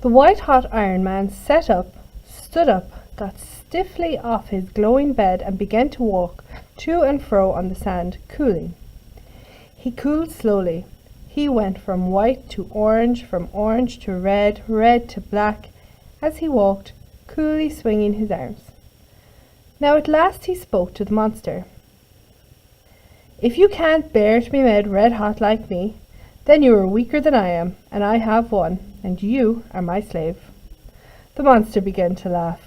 The white-hot Iron Man stood up, got stiffly off his glowing bed and began to walk to and fro on the sand, cooling. He cooled slowly. He went from white to orange, from orange to red, red to black, as he walked, coolly swinging his arms. Now at last he spoke to the monster. "If you can't bear to be made red-hot like me, then you are weaker than I am, and I have won, and you are my slave." The monster began to laugh.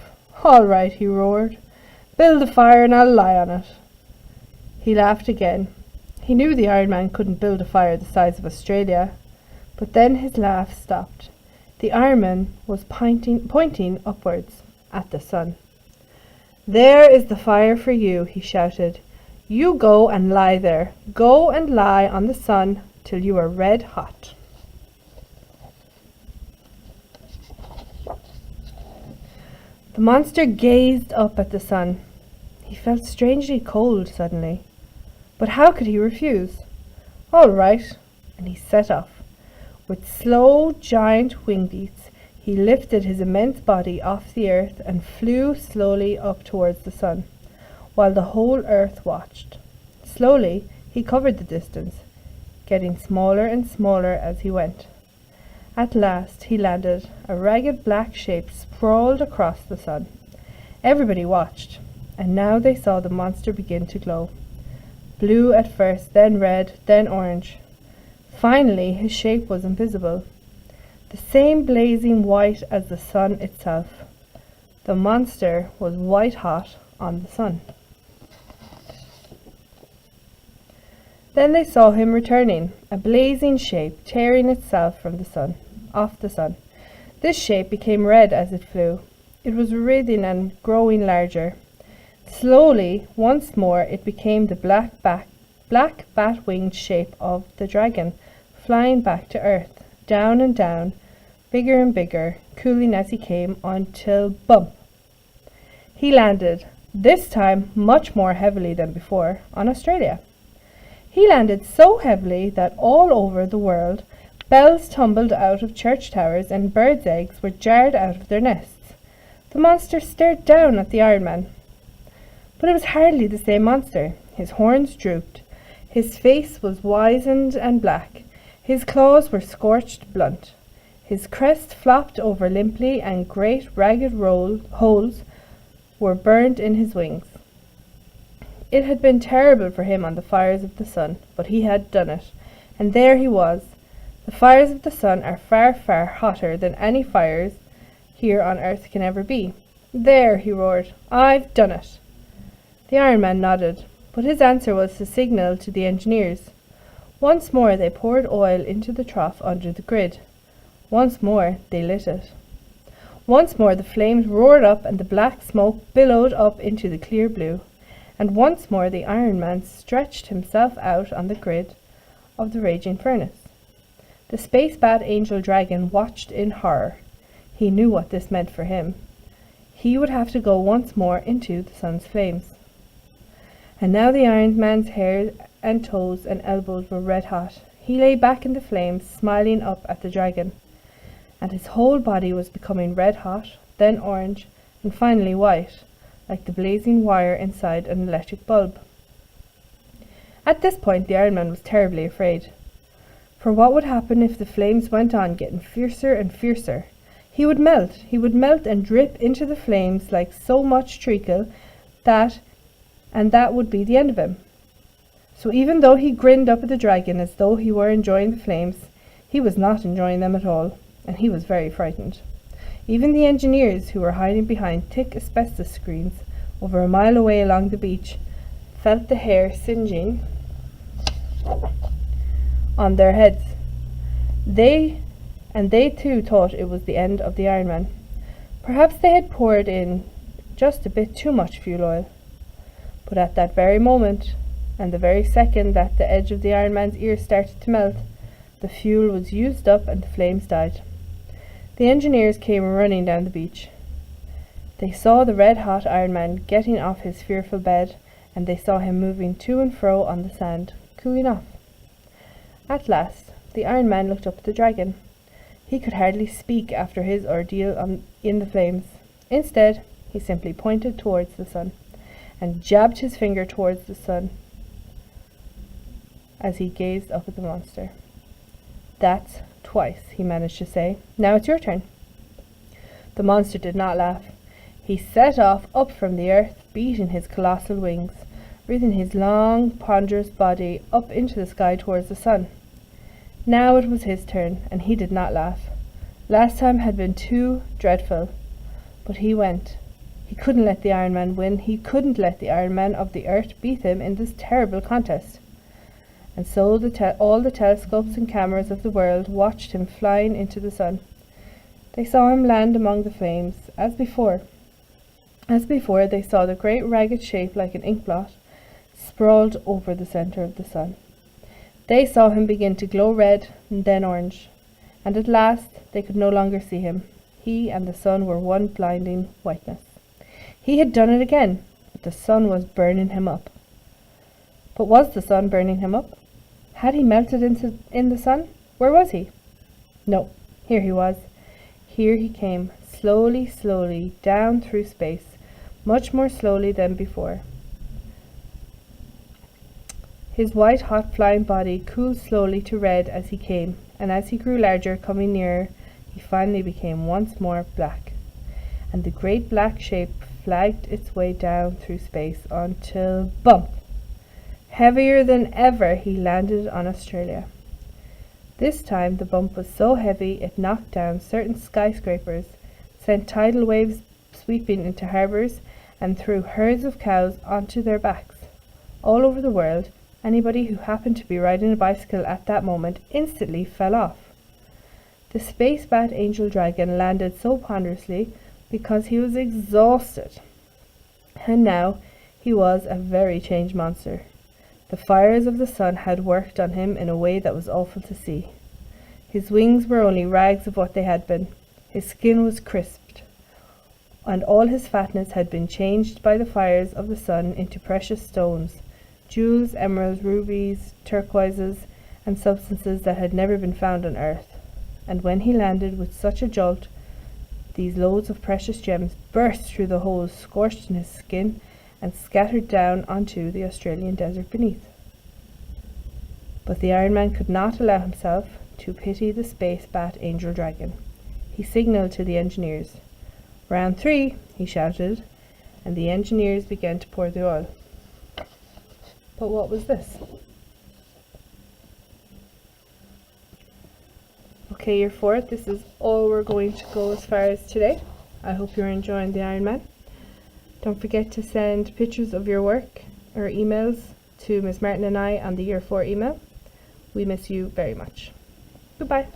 "All right," he roared. "Build a fire and I'll lie on it." He laughed again. He knew the Iron Man couldn't build a fire the size of Australia. But then his laugh stopped. The Iron Man was pointing upwards at the sun. "There is the fire for you," he shouted. "You go and lie there. Go and lie on the sun till you are red hot." The monster gazed up at the sun. He felt strangely cold suddenly. But how could he refuse? "All right," and he set off. With slow, giant wing beats, he lifted his immense body off the earth and flew slowly up towards the sun, while the whole earth watched. Slowly he covered the distance, getting smaller and smaller as he went. At last he landed. A ragged black shape sprawled across the sun. Everybody watched, and now they saw the monster begin to glow. Blue at first, then red, then orange. Finally his shape was invisible, the same blazing white as the sun itself. The monster was white-hot on the sun. Then they saw him returning, a blazing shape tearing itself from the sun, off the sun. This shape became red as it flew. It was writhing and growing larger. Slowly, once more, it became the black bat-winged shape of the dragon, flying back to earth, down and down, bigger and bigger, cooling as he came, until bump! He landed, this time much more heavily than before, on Australia. He landed so heavily that all over the world bells tumbled out of church towers and birds' eggs were jarred out of their nests. The monster stared down at the Iron Man. But it was hardly the same monster. His horns drooped. His face was wizened and black. His claws were scorched blunt. His crest flopped over limply, and great ragged holes were burned in his wings. It had been terrible for him on the fires of the sun, but he had done it, and there he was. The fires of the sun are far, far hotter than any fires here on earth can ever be. "There," he roared, "I've done it." The Iron Man nodded, but his answer was to signal to the engineers. Once more they poured oil into the trough under the grid. Once more they lit it. Once more the flames roared up and the black smoke billowed up into the clear blue. And once more the Iron Man stretched himself out on the grid of the raging furnace. The space bat angel dragon watched in horror. He knew what this meant for him. He would have to go once more into the sun's flames. And now the Iron Man's hair and toes and elbows were red hot. He lay back in the flames, smiling up at the dragon. And his whole body was becoming red hot, then orange, and finally white, like the blazing wire inside an electric bulb. At this point the Iron Man was terribly afraid. For what would happen if the flames went on getting fiercer and fiercer? He would melt and drip into the flames like so much treacle, and that would be the end of him. So even though he grinned up at the dragon as though he were enjoying the flames, he was not enjoying them at all, and he was very frightened. Even the engineers, who were hiding behind thick asbestos screens over a mile away along the beach, felt the hair singeing on their heads. They too thought it was the end of the Iron Man. Perhaps they had poured in just a bit too much fuel oil. But at that very moment, and the very second that the edge of the Iron Man's ear started to melt, the fuel was used up and the flames died. The engineers came running down the beach. They saw the red-hot Iron Man getting off his fearful bed, and they saw him moving to and fro on the sand, cooling off. At last, the Iron Man looked up at the dragon. He could hardly speak after his ordeal in the flames. Instead, he simply pointed towards the sun and jabbed his finger towards the sun as he gazed up at the monster. "That's twice," he managed to say. "Now it's your turn." The monster did not laugh. He set off up from the earth, beating his colossal wings, raising his long, ponderous body up into the sky towards the sun. Now it was his turn, and he did not laugh. Last time had been too dreadful. But he went. He couldn't let the Iron Man win. He couldn't let the Iron Man of the Earth beat him in this terrible contest. And so all the telescopes and cameras of the world watched him flying into the sun. They saw him land among the flames, as before. As before, they saw the great ragged shape like an inkblot sprawled over the center of the sun. They saw him begin to glow red and then orange, and at last they could no longer see him. He and the sun were one blinding whiteness. He had done it again, but the sun was burning him up. But was the sun burning him up? Had he melted in the sun? Where was he? No, here he was. Here he came, slowly, slowly, down through space, much more slowly than before. His white, hot, flying body cooled slowly to red as he came, and as he grew larger, coming nearer, he finally became once more black. And the great black shape flagged its way down through space until, bump! Heavier than ever, he landed on Australia. This time the bump was so heavy it knocked down certain skyscrapers, sent tidal waves sweeping into harbours, and threw herds of cows onto their backs. All over the world, anybody who happened to be riding a bicycle at that moment instantly fell off. The space bat angel dragon landed so ponderously because he was exhausted. And now he was a very changed monster. The fires of the sun had worked on him in a way that was awful to see. His wings were only rags of what they had been. His skin was crisped, and all his fatness had been changed by the fires of the sun into precious stones, jewels, emeralds, rubies, turquoises, and substances that had never been found on earth. And when he landed with such a jolt, these loads of precious gems burst through the holes scorched in his skin and scattered down onto the Australian desert beneath. But the Iron Man could not allow himself to pity the space bat angel dragon. He signalled to the engineers. "Round 3, he shouted, and the engineers began to pour the oil. But what was this? Okay, year 4, this is all we're going to go as far as today. I hope you're enjoying the Iron Man. Don't forget to send pictures of your work or emails to Ms. Martin and I on the year 4 email. We miss you very much. Goodbye.